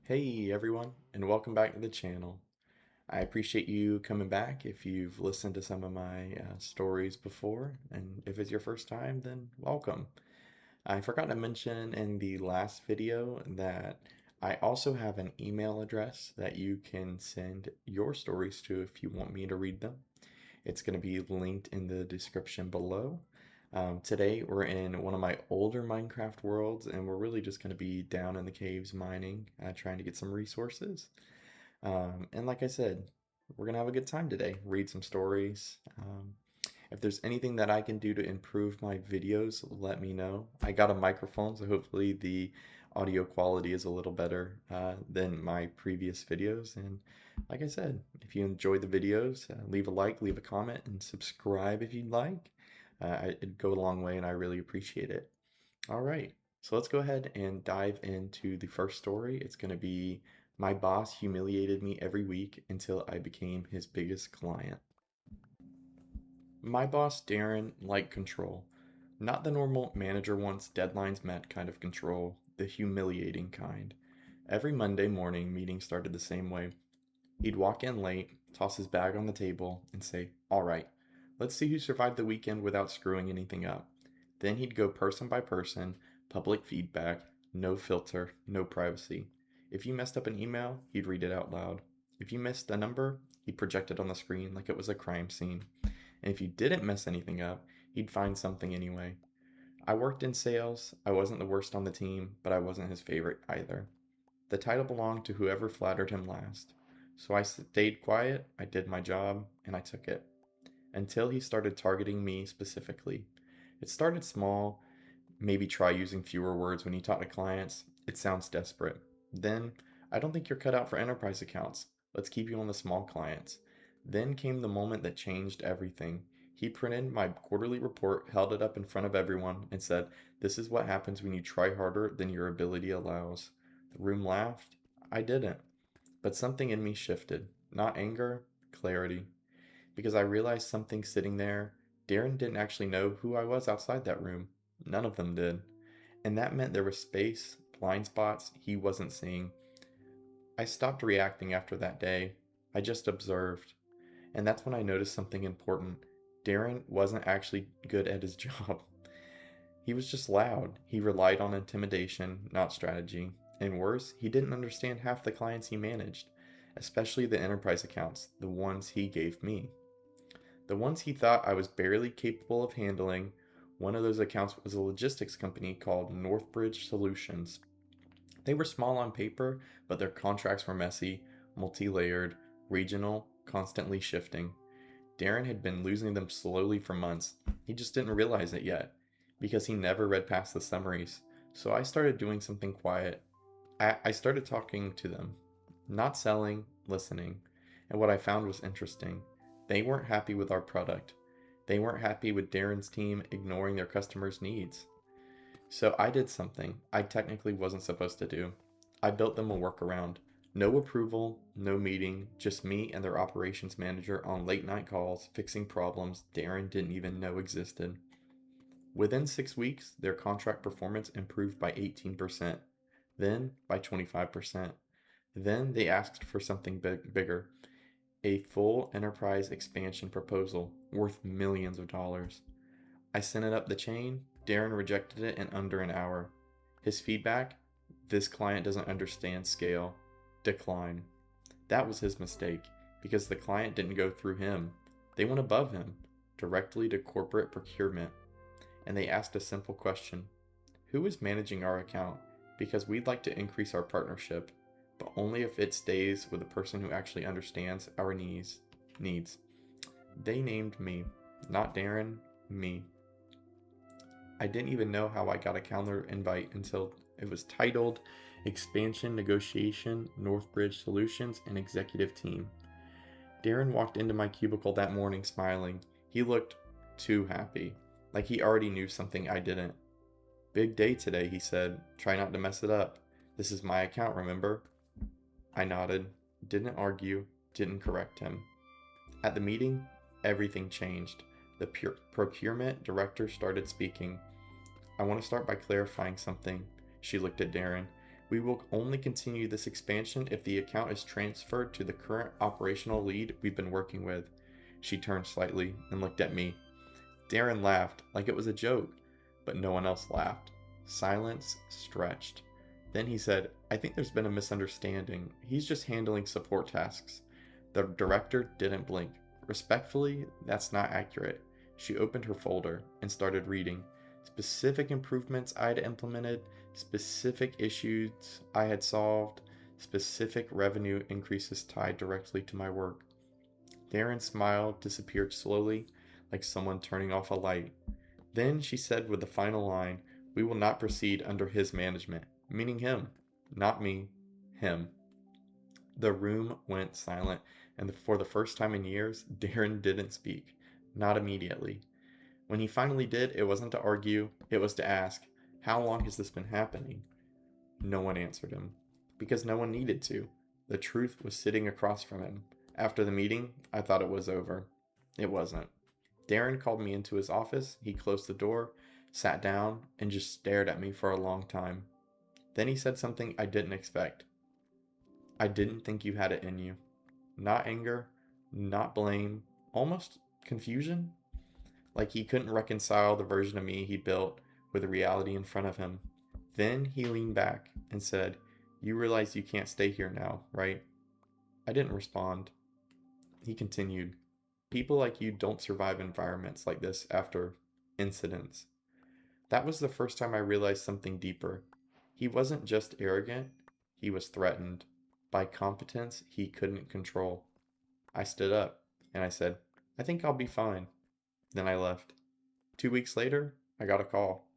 Hey everyone, and welcome back to the channel. I appreciate you coming back if you've listened to some of my stories before, and if it's your first time, then welcome. I forgot to mention in the last video that I also have an email address that you can send your stories to if you want me to read them. It's going to be linked in the description below. Today, we're in one of my older Minecraft worlds, and we're really just going to be down in the caves mining, trying to get some resources. And like I said, we're going to have a good time today, read some stories. If there's anything that I can do to improve my videos, let me know. I got a microphone, so hopefully the audio quality is a little better than my previous videos. And like I said, if you enjoyed the videos, leave a like, leave a comment, and subscribe if you'd like. It'd go a long way, and I really appreciate it. All right, so let's go ahead and dive into the first story. It's going to be my boss humiliated me every week until I became his biggest client. My boss, Darren, liked control. Not the normal manager wants deadlines met kind of control, the humiliating kind. Every Monday morning, meetings started the same way. He'd walk in late, toss his bag on the table, and say, "All right, let's see who survived the weekend without screwing anything up." Then he'd go person by person, public feedback, no filter, no privacy. If you messed up an email, he'd read it out loud. If you missed a number, he'd project it on the screen like it was a crime scene. And if you didn't mess anything up, he'd find something anyway. I worked in sales. I wasn't the worst on the team, but I wasn't his favorite either. The title belonged to whoever flattered him last. So I stayed quiet, I did my job, and I took it. Until he started targeting me specifically. It started small, maybe try using fewer words when you talk to clients. It sounds desperate. Then, "I don't think you're cut out for enterprise accounts. Let's keep you on the small clients." Then came the moment that changed everything. He printed my quarterly report, held it up in front of everyone, and said, "This is what happens when you try harder than your ability allows." The room laughed. I didn't. But something in me shifted. Not anger, clarity. Because I realized something sitting there. Darren didn't actually know who I was outside that room. None of them did. And that meant there was space, blind spots he wasn't seeing. I stopped reacting after that day. I just observed. And that's when I noticed something important. Darren wasn't actually good at his job. He was just loud. He relied on intimidation, not strategy. And worse, he didn't understand half the clients he managed, especially the enterprise accounts, the ones he gave me. The ones he thought I was barely capable of handling. One of those accounts was a logistics company called Northbridge Solutions. They were small on paper, but their contracts were messy, multi layered, regional, constantly shifting. Darren had been losing them slowly for months. He just didn't realize it yet, because he never read past the summaries. So I started doing something quiet. I started talking to them, not selling, listening. And what I found was interesting. They weren't happy with our product. They weren't happy with Darren's team ignoring their customers' needs. So I did something I technically wasn't supposed to do. I built them a workaround. No approval, no meeting, just me and their operations manager on late night calls fixing problems Darren didn't even know existed. Within 6 weeks, their contract performance improved by 18%, then by 25%. Then they asked for something bigger, a full enterprise expansion proposal worth millions of dollars. I sent it up the chain. Darren rejected it in under an hour. His feedback: "This client doesn't understand scale. Decline." That was his mistake, because the client didn't go through him. They went above him, directly to corporate procurement. And they asked a simple question: "Who is managing our account? Because we'd like to increase our partnership, but only if it stays with the person who actually understands our needs." They named me. Not Darren, me. I didn't even know how I got a calendar invite until it was titled Expansion Negotiation, Northbridge Solutions, and Executive Team. Darren walked into my cubicle that morning smiling. He looked too happy, like he already knew something I didn't. "Big day today," he said. "Try not to mess it up. This is my account, remember?" I nodded, didn't argue, didn't correct him. At the meeting, everything changed. The procurement director started speaking. "I want to start by clarifying something." She looked at Darren. We will only continue this expansion if the account is transferred to the current operational lead we've been working with. She turned slightly and looked at me. Darren laughed like it was a joke, but no one else laughed. Silence stretched. Then he said, I think there's been a misunderstanding. He's just handling support tasks. The director didn't blink. Respectfully, that's not accurate. She opened her folder and started reading. Specific improvements I had implemented, specific issues I had solved, specific revenue increases tied directly to my work. Darren's smile disappeared slowly, like someone turning off a light. Then she said with the final line, we will not proceed under his management, meaning him, not me, him. The room went silent, and for the first time in years, Darren didn't speak. Not immediately. When he finally did, it wasn't to argue, it was to ask, how long has this been happening? No one answered him, because no one needed to. The truth was sitting across from him. After the meeting, I thought it was over. It wasn't. Darren called me into his office, he closed the door, sat down, and just stared at me for a long time. Then he said something I didn't expect. I didn't think you had it in you. Not anger, not blame, almost confusion. Like he couldn't reconcile the version of me he built with the reality in front of him. Then he leaned back and said, you realize you can't stay here now, right? I didn't respond. He continued, people like you don't survive environments like this after incidents. That was the first time I realized something deeper. He wasn't just arrogant, he was threatened by competence he couldn't control. I stood up and I said, I think I'll be fine. Then I left. 2 weeks later, I got a call.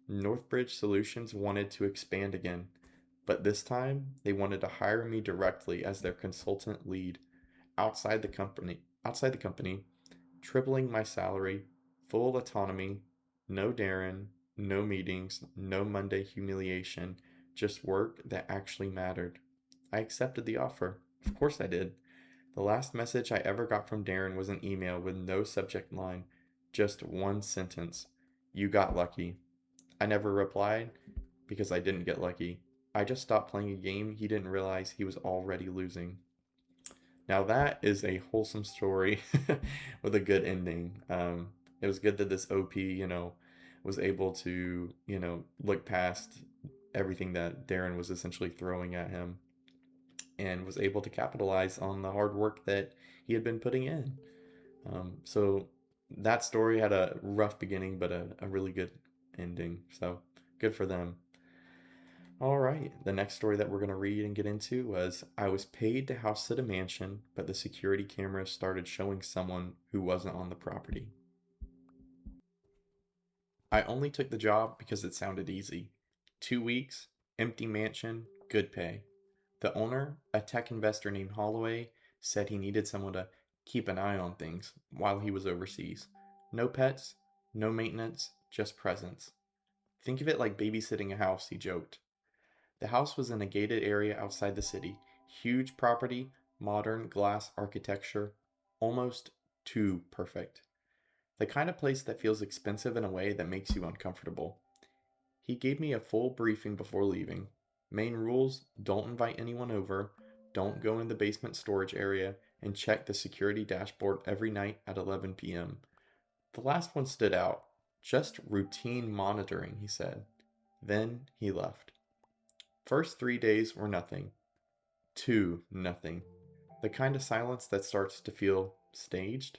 Northbridge Solutions wanted to expand again, but this time they wanted to hire me directly as their consultant lead outside the company, tripling my salary, full autonomy, no Darren, no meetings, no Monday humiliation, just work that actually mattered. I accepted the offer. Of course I did. The last message I ever got from Darren was an email with no subject line, just one sentence. You got lucky. I never replied because I didn't get lucky. I just stopped playing a game he didn't realize he was already losing. Now that is a wholesome story with a good ending. It was good that this OP, was able to, look past everything that Darren was essentially throwing at him and was able to capitalize on the hard work that he had been putting in. So that story had a rough beginning, but a really good ending. So good for them. All right, the next story that we're going to read and get into was I was paid to house sit a mansion, but the security cameras started showing someone who wasn't on the property. I only took the job because it sounded easy. 2 weeks, empty mansion, good pay. The owner, a tech investor named Holloway, said he needed someone to keep an eye on things while he was overseas. No pets, no maintenance, just presence. Think of it like babysitting a house, he joked. The house was in a gated area outside the city. Huge property, modern glass architecture, almost too perfect. The kind of place that feels expensive in a way that makes you uncomfortable. He gave me a full briefing before leaving. Main rules, don't invite anyone over, don't go in the basement storage area, and check the security dashboard every night at 11 p.m. The last one stood out. Just routine monitoring, he said. Then he left. First 3 days were nothing. 2, nothing. The kind of silence that starts to feel staged.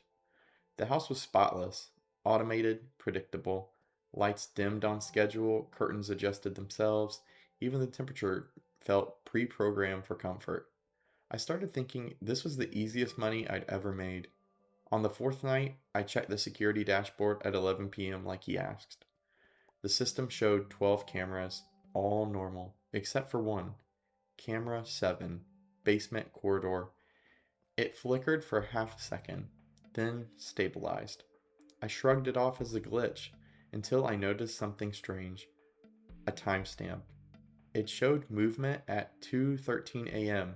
The house was spotless, automated, predictable. Lights dimmed on schedule, curtains adjusted themselves, even the temperature felt pre-programmed for comfort. I started thinking this was the easiest money I'd ever made. On the 4th night, I checked the security dashboard at 11 p.m. like he asked. The system showed 12 cameras, all normal, except for one. Camera 7, basement corridor. It flickered for half a second, then stabilized. I shrugged it off as a glitch until I noticed something strange. A timestamp. It showed movement at 2:13 a.m.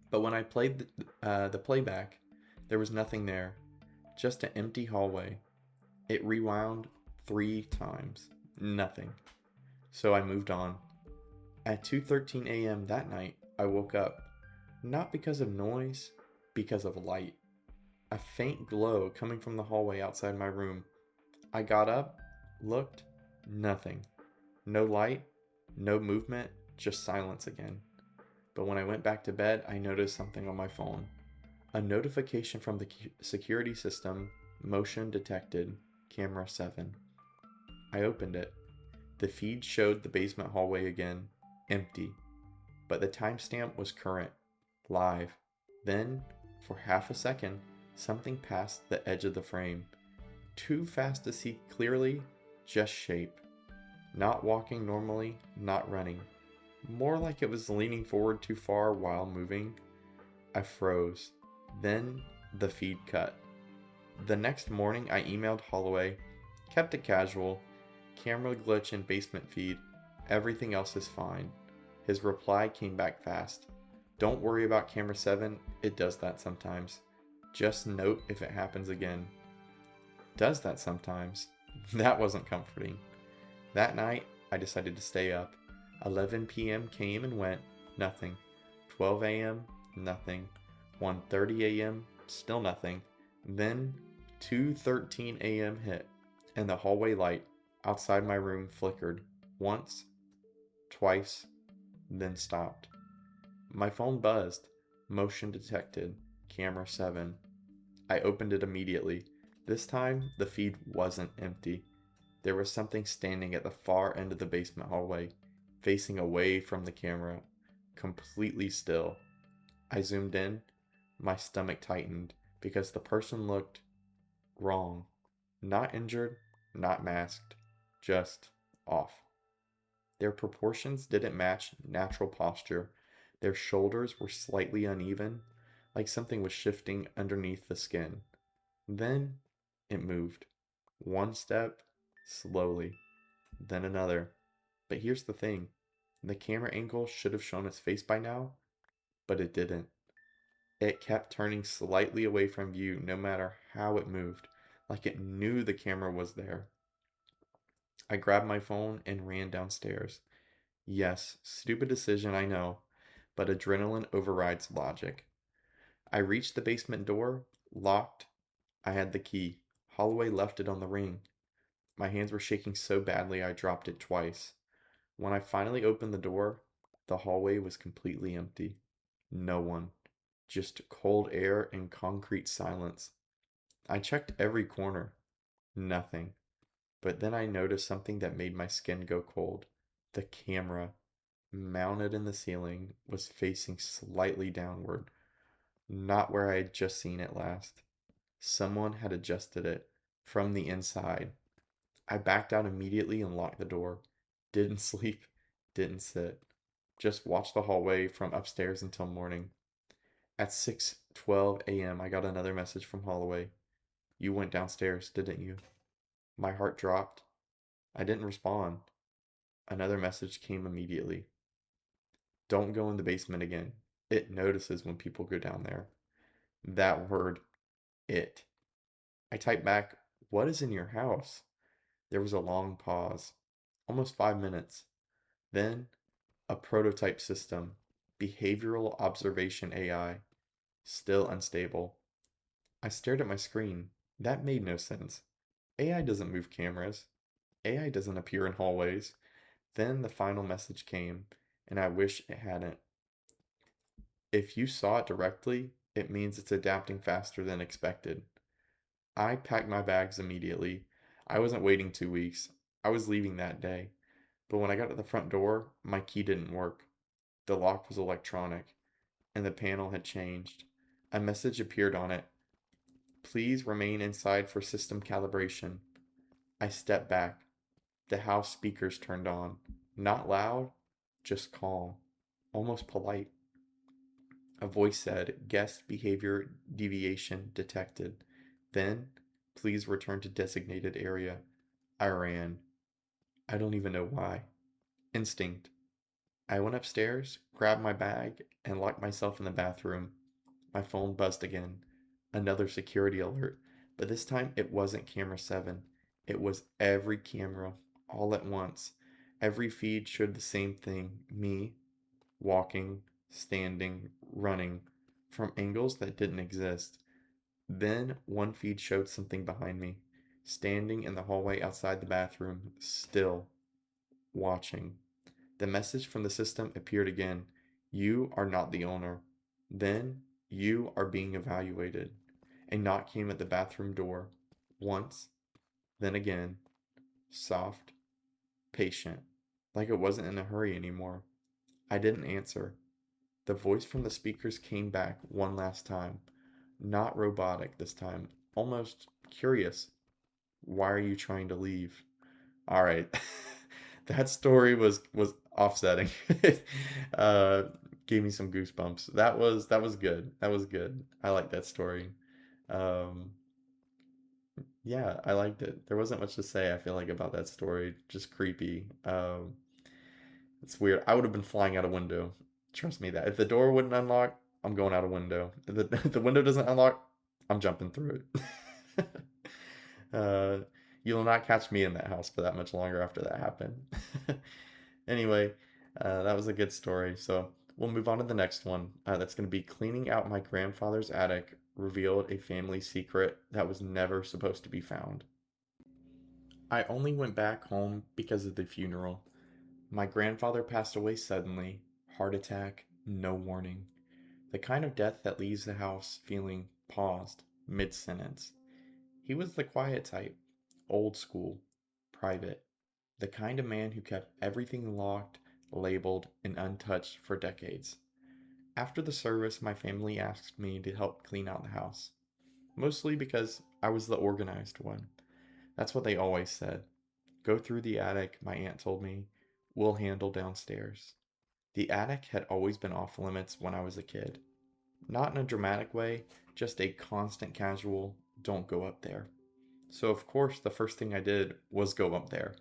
But when I played the playback, there was nothing there, just an empty hallway. It rewound 3 times. Nothing. So I moved on. At 2:13 a.m. that night, I woke up, not because of noise, because of light. A faint glow coming from the hallway outside my room. I got up, looked, nothing. No light, no movement, just silence again. But when I went back to bed, I noticed something on my phone. A notification from the security system, motion detected, camera 7. I opened it. The feed showed the basement hallway again, empty, but the timestamp was current, live. Then, for half a second, something passed the edge of the frame. Too fast to see clearly, just shape. Not walking normally, not running. More like it was leaning forward too far while moving. I froze. Then the feed cut. The next morning, I emailed Holloway, kept it casual, camera glitch in basement feed, everything else is fine. His reply came back fast. Don't worry about camera 7, it does that sometimes. Just note if it happens again. Does that sometimes? That wasn't comforting. That night, I decided to stay up. 11 p.m. came and went, nothing. 12 a.m., nothing. 1:30 a.m., still nothing. Then 2:13 a.m. hit, and the hallway light outside my room flickered. Once, twice, then stopped. My phone buzzed. Motion detected. Camera 7. I opened it immediately. This time, the feed wasn't empty. There was something standing at the far end of the basement hallway, facing away from the camera, completely still. I zoomed in. My stomach tightened because the person looked wrong. Not injured, not masked, just off. Their proportions didn't match natural posture. Their shoulders were slightly uneven, like something was shifting underneath the skin. Then it moved. One step, slowly, then another. But here's the thing, the camera angle should have shown its face by now, but it didn't. It kept turning slightly away from view no matter how it moved, like it knew the camera was there. I grabbed my phone and ran downstairs. Yes, stupid decision, I know, but adrenaline overrides logic. I reached the basement door, locked. I had the key. Holloway left it on the ring. My hands were shaking so badly I dropped it twice. When I finally opened the door, the hallway was completely empty. No one. Just cold air and concrete silence. I checked every corner. Nothing. But then I noticed something that made my skin go cold. The camera, mounted in the ceiling, was facing slightly downward, not where I had just seen it last. Someone had adjusted it from the inside. I backed out immediately and locked the door. Didn't sleep, didn't sit. Just watched the hallway from upstairs until morning. At 6:12 a.m., I got another message from Holloway. You went downstairs, didn't you? My heart dropped. I didn't respond. Another message came immediately. Don't go in the basement again. It notices when people go down there. That word, it. I typed back, what is in your house? There was a long pause, almost 5 minutes. Then, a prototype system, behavioral observation AI, still unstable. I stared at my screen. That made no sense. AI doesn't move cameras. AI doesn't appear in hallways. Then the final message came, and I wish it hadn't. If you saw it directly, it means it's adapting faster than expected. I packed my bags immediately. I wasn't waiting 2 weeks. I was leaving that day. But when I got to the front door, my key didn't work. The lock was electronic, and the panel had changed. A message appeared on it. Please remain inside for system calibration. I stepped back. The house speakers turned on. Not loud, just calm, almost polite. A voice said, guest behavior deviation detected. Then, please return to designated area. I ran. I don't even know why. Instinct. I went upstairs, grabbed my bag, and locked myself in the bathroom. My phone buzzed again. Another security alert. But this time it wasn't camera 7. It was every camera, all at once. Every feed showed the same thing: me, walking, standing, running, from angles that didn't exist. Then one feed showed something behind me, standing in the hallway outside the bathroom, still, watching. The message from the system appeared again: "You are not the owner." Then, "You are being evaluated." A knock came at the bathroom door. Once, then again, soft, patient, like it wasn't in a hurry anymore. I didn't answer. The voice from the speakers came back one last time. Not robotic this time, almost curious. "Why are you trying to leave?" All right. That story was offsetting. uh Gave me some goosebumps. That was good. That was good. I like that story. Um yeah, I liked it. There wasn't much to say, I feel like, about that story. Just creepy. It's weird. I would have been flying out a window. Trust me that. If the door wouldn't unlock, I'm going out a window. If the, if the window doesn't unlock, I'm jumping through it. uh, you'll not catch me in that house for that much longer after that happened. Anyway, that was a good story. So we'll move on to the next one. That's going to be cleaning out my grandfather's attic revealed a family secret that was never supposed to be found. I only went back home because of the funeral. My grandfather passed away suddenly, heart attack, no warning. The kind of death that leaves the house feeling paused mid sentence. He was the quiet type, old school, private, the kind of man who kept everything locked, labeled, and untouched for decades. After the service, my family asked me to help clean out the house, mostly because I was the organized one. That's what they always said. "Go through the attic," my aunt told me. "We'll handle downstairs." The attic had always been off limits when I was a kid. Not in a dramatic way, just a constant casual, "Don't go up there." So, of course, the first thing I did was go up there.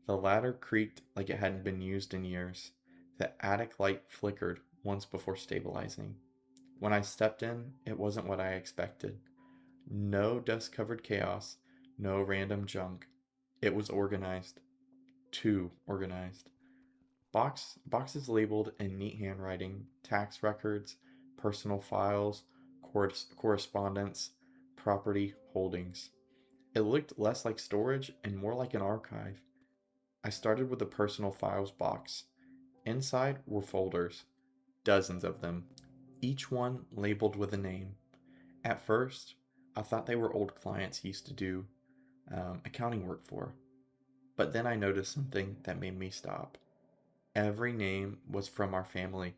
The ladder creaked like it hadn't been used in years. The attic light flickered once before stabilizing. When I stepped in, it wasn't what I expected. No dust covered chaos, no random junk. It was organized. Too organized. Boxes labeled in neat handwriting, tax records, personal files, correspondence, property holdings. It looked less like storage and more like an archive. I started with the personal files box. Inside were folders, dozens of them, each one labeled with a name. At first, I thought they were old clients he used to do accounting work for. But then I noticed something that made me stop. Every name was from our family: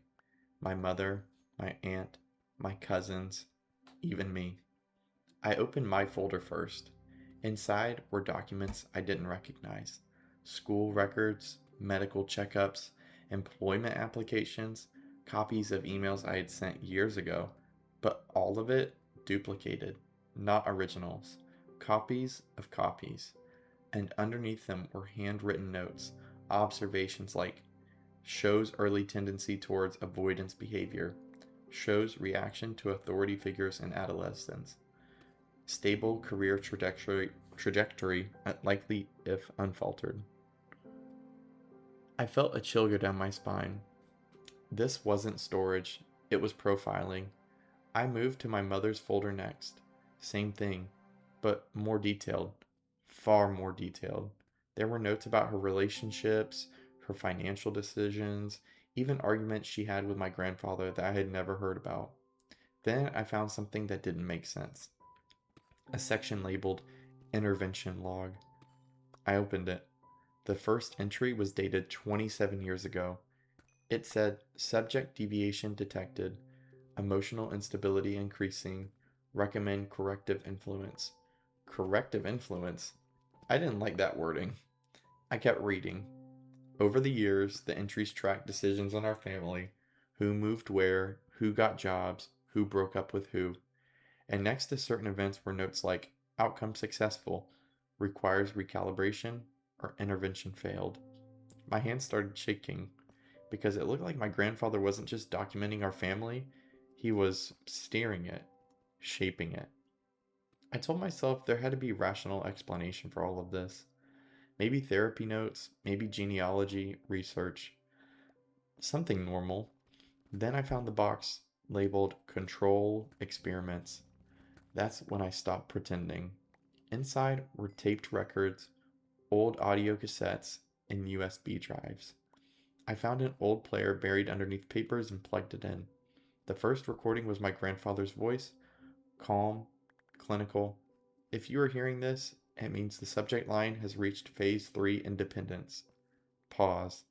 my mother, my aunt, my cousins, even me. I opened my folder first. Inside were documents I didn't recognize: school records, medical checkups, employment applications, copies of emails I had sent years ago, but all of it duplicated, not originals, copies of copies. And underneath them were handwritten notes, observations like: shows early tendency towards avoidance behavior, shows reaction to authority figures in adolescence, stable career trajectory likely if unfaltered. I felt a chill go down my spine. This wasn't storage, it was profiling. I moved to my mother's folder next. Same thing, but more detailed. Far more detailed. There were notes about her relationships, her financial decisions, even arguments she had with my grandfather that I had never heard about. Then I found something that didn't make sense: a section labeled Intervention Log. I opened it. The first entry was dated 27 years ago. It said, "Subject deviation detected, emotional instability increasing, recommend corrective influence." Corrective influence? I didn't like that wording. I kept reading. Over the years, the entries tracked decisions in our family: who moved where, who got jobs, who broke up with who. And next to certain events were notes like "outcome successful," "requires recalibration," or "intervention failed." My hands started shaking because it looked like my grandfather wasn't just documenting our family, he was steering it, shaping it. I told myself there had to be a rational explanation for all of this. Maybe therapy notes, maybe genealogy, research, something normal. Then I found the box labeled Control Experiments. That's when I stopped pretending. Inside were taped records, old audio cassettes, and USB drives. I found an old player buried underneath papers and plugged it in. The first recording was my grandfather's voice, calm, clinical. If you are hearing this, it means the subject line has reached phase 3 independence. Pause.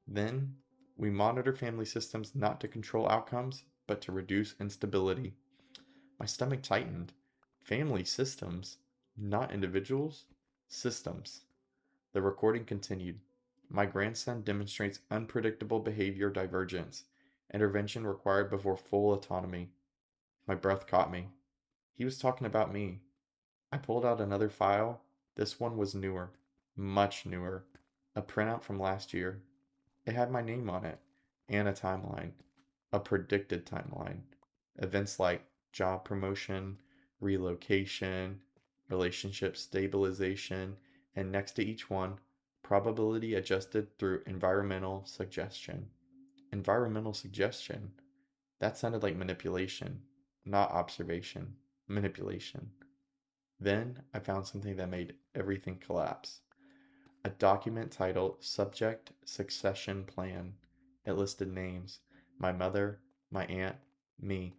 Then, we monitor family systems not to control outcomes, but to reduce instability. My stomach tightened. Family systems, not individuals, systems. The recording continued. My grandson demonstrates unpredictable behavior divergence. Intervention required before full autonomy. My breath caught me. He was talking about me. I pulled out another file. This one was newer, much newer. A printout from last year. It had my name on it and a timeline, a predicted timeline. Events like job promotion, relocation, relationship stabilization, and next to each one, probability adjusted through environmental suggestion. Environmental suggestion? That sounded like manipulation, not observation. Manipulation. Then I found something that made everything collapse. A document titled Subject Succession Plan. It listed names: my mother, my aunt, me,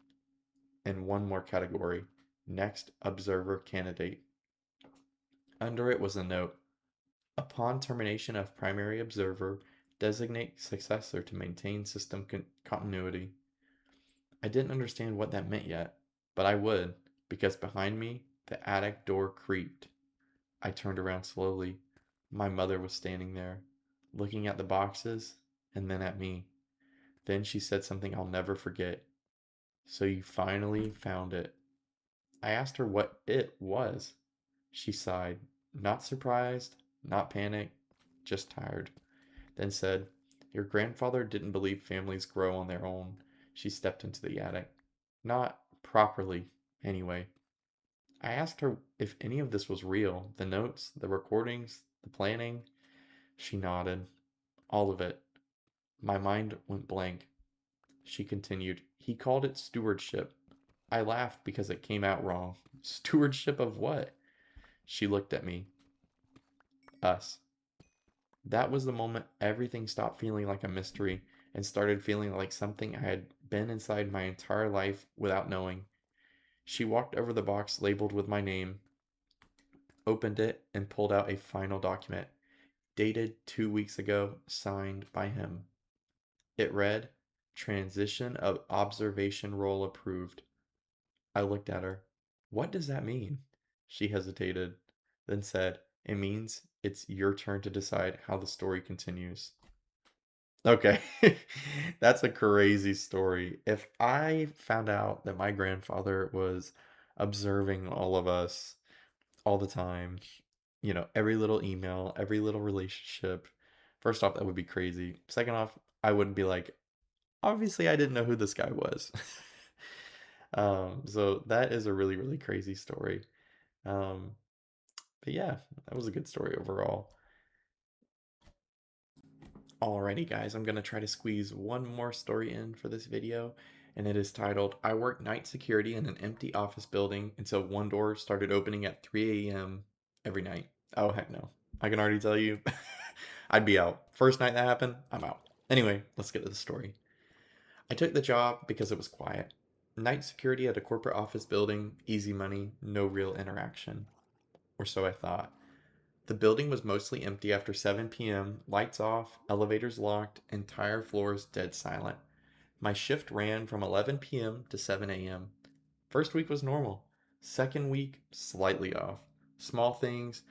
and one more category: Next Observer Candidate. Under it was a note: upon termination of primary observer, designate successor to maintain system continuity. I didn't understand what that meant yet, but I would, because behind me, the attic door creaked. I turned around slowly. My mother was standing there, looking at the boxes and then at me. Then she said something I'll never forget. So you finally found it. I asked her what it was. She sighed, not surprised, not panicked, just tired. Then said, your grandfather didn't believe families grow on their own. She stepped into the attic. Not properly, anyway. I asked her if any of this was real, the notes, the recordings, the planning. She nodded. All of it. My mind went blank. She continued, he called it stewardship. I laughed because it came out wrong. Stewardship of what? She looked at me. Us. That was the moment everything stopped feeling like a mystery and started feeling like something I had been inside my entire life without knowing. She walked over the box labeled with my name, opened it, and pulled out a final document, dated 2 weeks ago, signed by him. It read, Transition of observation role approved. I looked at her. What does that mean? She hesitated, then said, it means it's your turn to decide how the story continues. Okay, that's a crazy story. If I found out that my grandfather was observing all of us all the time, every little email, every little relationship, first off, that would be crazy. Second off, I wouldn't be like, obviously, I didn't know who this guy was. So that is a really, really crazy story. Um, but yeah, that was a good story overall. Alrighty, guys, I'm gonna try to squeeze one more story in for this video, and it is titled, I worked night security in an empty office building until one door started opening at 3 a.m. every night. Oh, heck no. I can already tell you, I'd be out. First night that happened, I'm out. Anyway, let's get to the story. I took the job because it was quiet. Night security at a corporate office building, easy money, no real interaction. Or so I thought. The building was mostly empty after 7 p.m., lights off, elevators locked, entire floors dead silent. My shift ran from 11 p.m. to 7 a.m. First week was normal. Second week, slightly off. Small things,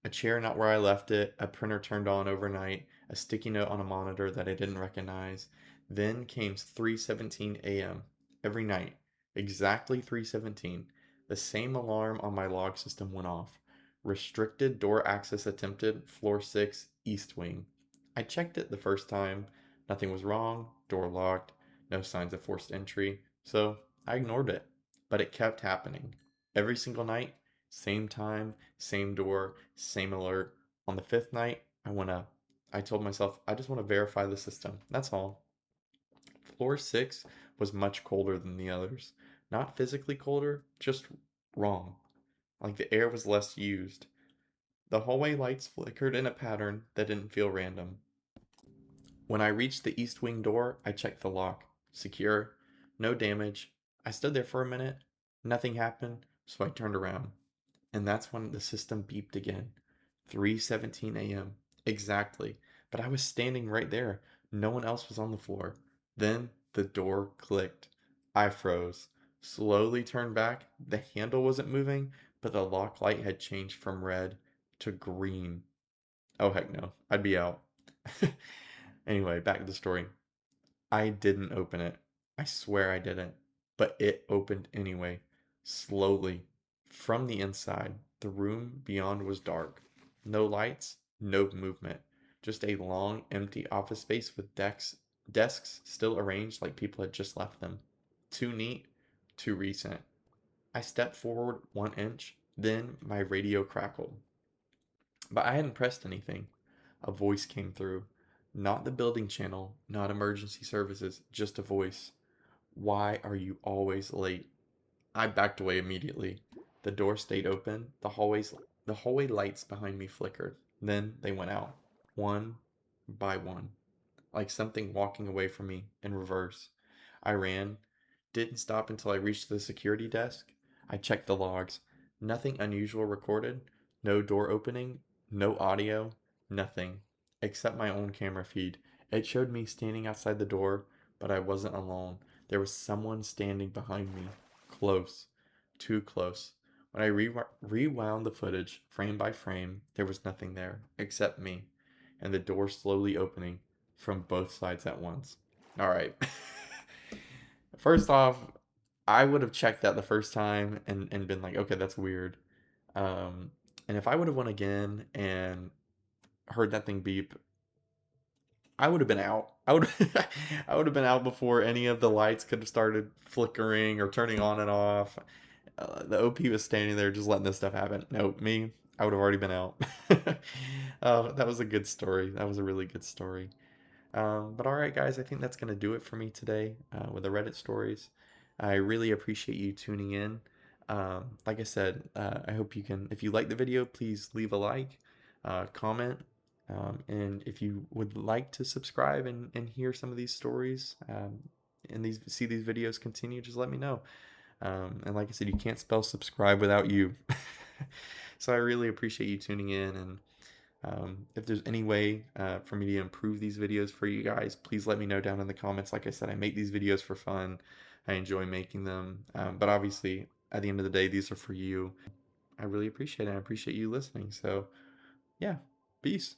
a chair not where I left it, a printer turned on overnight, a sticky note on a monitor that I didn't recognize. Then came 3:17 a.m. every night. Exactly 3:17. The same alarm on my log system went off. Restricted door access attempted, floor 6, east wing. I checked it the first time. Nothing was wrong, door locked, no signs of forced entry, so I ignored it. But it kept happening. Every single night, same time, same door, same alert, On the fifth night, I told myself, I just want to verify the system. That's all. Floor 6 was much colder than the others. Not physically colder, just wrong. Like the air was less used. The hallway lights flickered in a pattern that didn't feel random. When I reached the east wing door, I checked the lock. Secure. No damage. I stood there for a minute. Nothing happened, so I turned around. And that's when the system beeped again. 3:17 a.m. Exactly. But I was standing right there. No one else was on the floor. Then the door clicked. I froze. Slowly turned back. The handle wasn't moving, but the lock light had changed from red to green. Oh, heck no. I'd be out. Anyway, back to the story. I didn't open it. I swear I didn't. But it opened anyway. Slowly. From the inside, the room beyond was dark. No lights, no movement. Just a long, empty office space with desks still arranged like people had just left them. Too neat, too recent. I stepped forward 1 inch, then my radio crackled. But I hadn't pressed anything. A voice came through. Not the building channel, not emergency services, just a voice. Why are you always late? I backed away immediately. The door stayed open. The hallway lights behind me flickered. Then they went out, one by one, like something walking away from me in reverse. I ran, didn't stop until I reached the security desk. I checked the logs. Nothing unusual recorded. No door opening, no audio, nothing, except my own camera feed. It showed me standing outside the door, but I wasn't alone. There was someone standing behind me. Close. Too close. When I rewound the footage, frame by frame, there was nothing there, except me, and the door slowly opening from both sides at once. Alright. First off, I would have checked that the first time and been like, okay, that's weird. Um, and if I would have won again and heard that thing beep, I would have been out. I would I would have been out before any of the lights could have started flickering or turning on and off. The OP was standing there just letting this stuff happen. No, me, I would have already been out. That was a good story. That was a really good story. But all right, guys, I think that's going to do it for me today with the Reddit stories. I really appreciate you tuning in. Like I said, I hope you can, if you like the video, please leave a like, comment, and if you would like to subscribe and hear some of these stories and see these videos continue, just let me know. And like I said, you can't spell subscribe without you. So I really appreciate you tuning in, and if there's any way for me to improve these videos for you guys, please let me know down in the comments. Like I said, I make these videos for fun. I enjoy making them. But obviously, at the end of the day, these are for you. I really appreciate it. I appreciate you listening. So, yeah, peace.